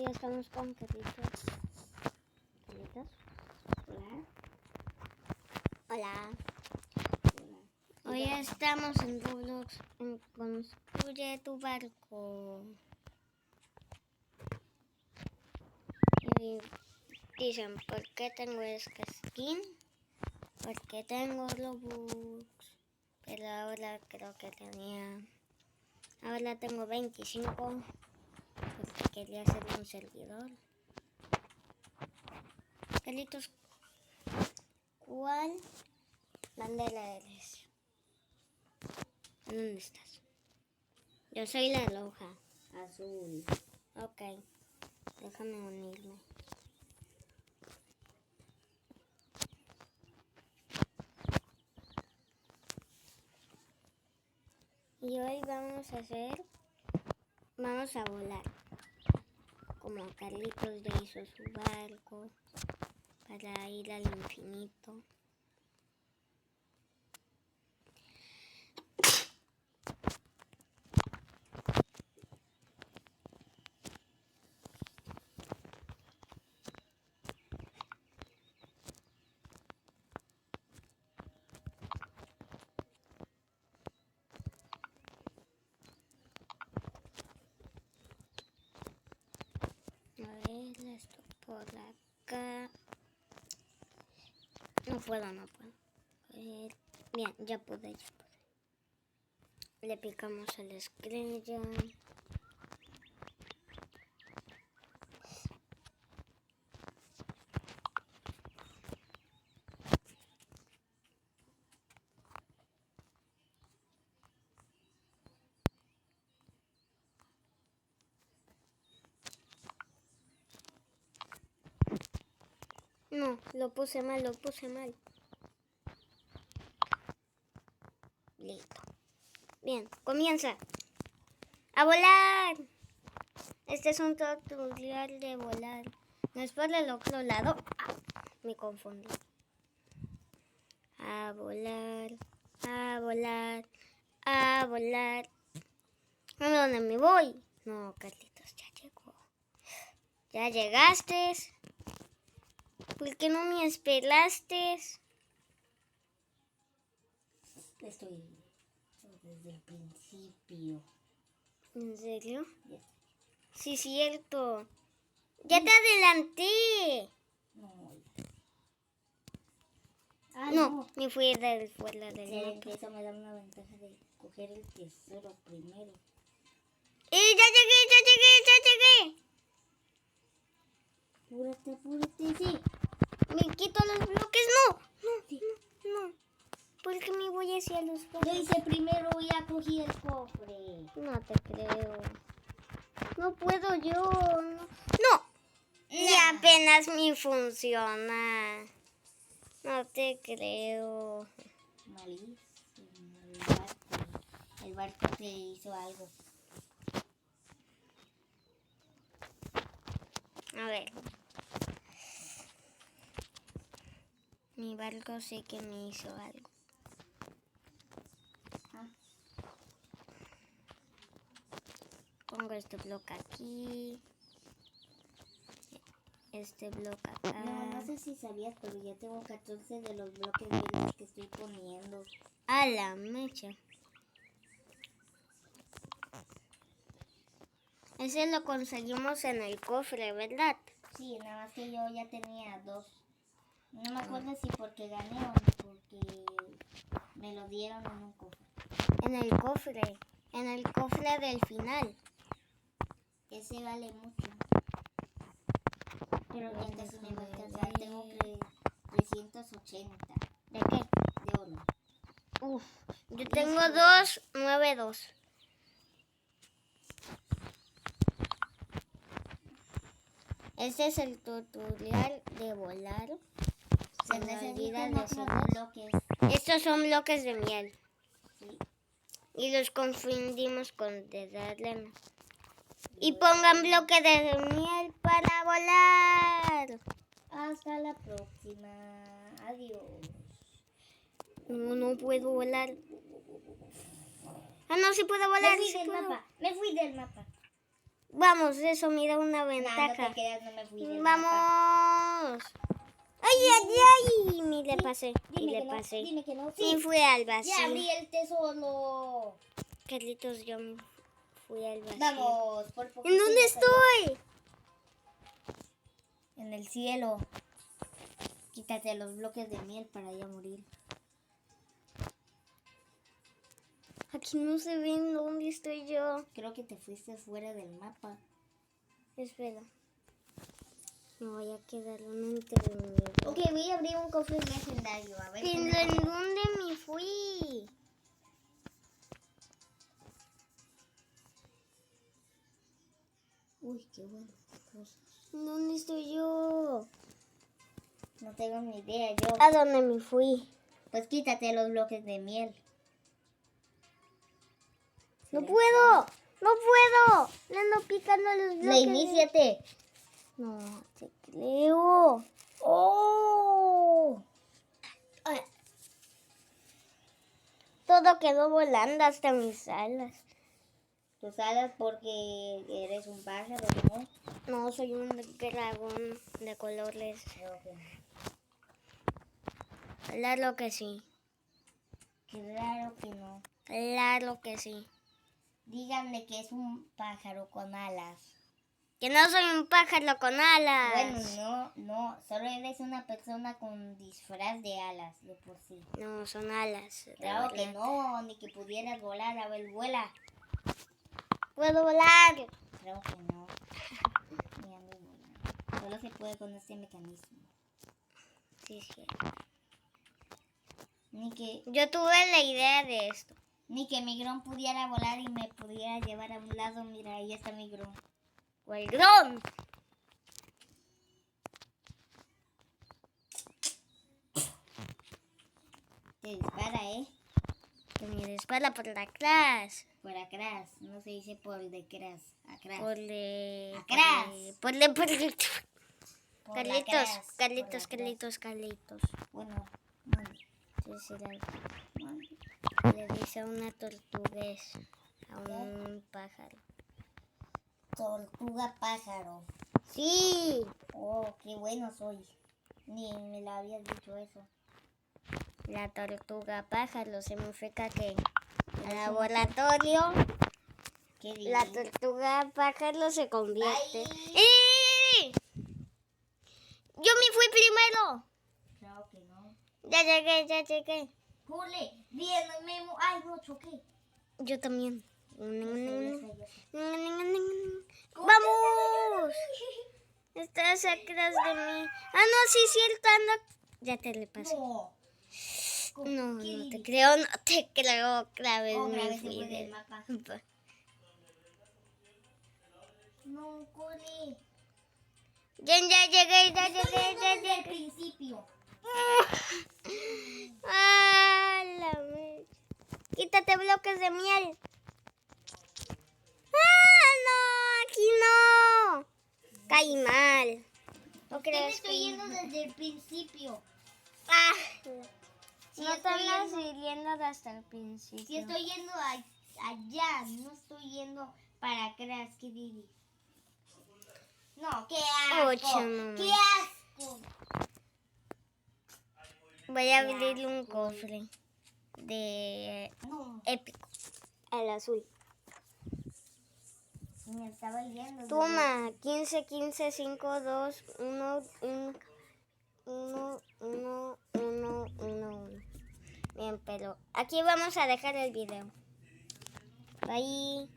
ya estamos con Carlitos. ¿Carlitos? Hola. Hola. Hoy estamos en Roblox en Construye tu barco. Y dicen, ¿por qué tengo esta skin? Porque tengo Robux. Pero ahora creo que ahora tengo 25. Porque quería hacer un servidor. Carlitos, ¿cuál bandera eres? ¿Dónde estás? Yo soy la roja. Azul. Ok, déjame unirme. Y hoy vamos a volar. Como Carlitos le hizo su barco para ir al infinito. A ver, esto por acá. No puedo. A ver, bien, ya pude. Le picamos a la estrella. No, lo puse mal. Listo. Bien, comienza a volar. Este es un tutorial de volar. No es por el otro lado. Ah, me confundí. A volar. ¿A dónde me voy? No, Carlitos, ya llegó. ¿Ya llegaste? ¿Por qué no me esperaste? Estoy desde el principio. ¿En serio? Ya. Sí, cierto. ¡Ya te adelanté! No, me fui fuera del mapa. Eso me da una ventaja de coger el tesoro primero. ¡Ya llegué! Apúrate, sí. Me quito los bloques. No. ¿Por qué me voy hacia los Yo bloques? hice primero y ya cogí el cofre. No te creo. No puedo yo. No. Y apenas me funciona. No te creo. Malísimo. El barco te hizo algo. A ver. Mi barco sí que me hizo algo. Pongo este bloque aquí. Este bloque acá. No sé si sabías, pero ya tengo 14 de los bloques verdes que estoy poniendo. A la mecha. Ese lo conseguimos en el cofre, ¿verdad? Sí, nada más que yo ya tenía 2. No me acuerdo si porque gané o porque me lo dieron en un cofre. En el cofre del final. Ese vale mucho. Pero ya casi me va a alcanzar. Tengo 380. ¿De qué? De oro. Uf, yo tengo 292. Este es el tutorial de volar. Se necesitan otros bloques. Estos son bloques de miel. Sí. Y los confundimos con de arena. Y pongan bloque de miel para volar. Hasta la próxima. Adiós. No puedo volar. Ah, no, sí puedo volar. Me fui del mapa. Vamos, eso, mira una Nah, no ventaja. te creas, no me fui del mapa. ¡Vamos! ¡Ay, ay, ay! Y le pasé, y Dime le que no, pasé. dime que no. Y Sí, fui al ya vacío. abrí el tesoro. Carlitos, yo me fui al vacío. Vamos, por poquito. ¿En dónde ya salió. estoy? En el cielo. Quítate los bloques de miel para ya morir. Aquí no se ve en dónde estoy yo. Creo que te fuiste fuera del mapa. Espera. Me voy a quedar un intermedio. Ok, voy a abrir un cofre legendario. A ver. ¿Pero en dónde me fui? Uy, qué buenas cosas. ¿En dónde estoy yo? No tengo ni idea yo. ¿A dónde me fui? Pues quítate los bloques de miel. ¡No puedo! ¡No puedo! Le ando picando los bloques. Reiníciate. No, te creo. ¡Oh! Ay. Todo quedó volando hasta mis alas. Tus alas porque eres un pájaro, ¿no? No, soy un dragón de colores. Creo que no. Claro que sí. Claro que no. Claro que sí. Díganle que es un pájaro con alas. Que no soy un pájaro con alas. Bueno, no. Solo eres una persona con disfraz de alas, de por sí. No, son alas. de Claro que verdad. no, ni que pudieras volar. A ver, vuela. Puedo volar. Creo que no. Ni ando volando. Solo se puede con este mecanismo. Sí, sí. Ni que Yo tuve la idea de esto. mi Grom pudiera volar y me pudiera llevar a un lado. Mira, ahí está mi Grom. O el dron. Te dispara, ¿eh? Que me dispara por la clase. Por atrás. No se dice por detrás. Atrás. Por de... Atrás. Por de... Por Carlitos, atrás, Carlitos, por Carlitos, Carlitos. Bueno, bueno. Sí, sí, bueno. le dice a una tortugués, a un pájaro. Tortuga pájaro. Sí. Oh, qué bueno soy. Ni me lo habías dicho eso. La tortuga pájaro significa que al laboratorio ¿Qué la dices? tortuga pájaro se convierte. Ay. ¡Eh! Yo me fui primero. Claro que no. Ya llegué, ya llegué. Jule, bien, Memo. Ay, no, choqué. Yo también. Ya ¡Vamos! Estás atrás de mí. Ah, no, sí, cierto, ando. Ya te le pasé. No. No, ¿Qué no te dices? creo, no te creo. Otra vez Otra me vez se fui fue del del mapa. mapa. No, Jule. Ya llegué, ya Estoy llegué, yendo ya desde el llegué. principio. ¡Ah, la mecha! Quítate bloques de miel. ¡Ah, no! ¡Aquí no! Caí mal. ¿No Yo me crees estoy que...? yendo desde el principio. ¡Ah! Sí, no estoy estás yendo- siguiendo hasta el principio. Si estoy yendo allá, no estoy yendo para atrás, ¿qué dices? No, qué asco. Ocho, mamá. ¡Qué asco! Voy a abrirle un cofre de No, épico. El azul. me estaba yendo. Toma, 15, 15, 5, 2, 1, 1, 1, 1, 1, 1. Bien, pero aquí vamos a dejar el video. Bye.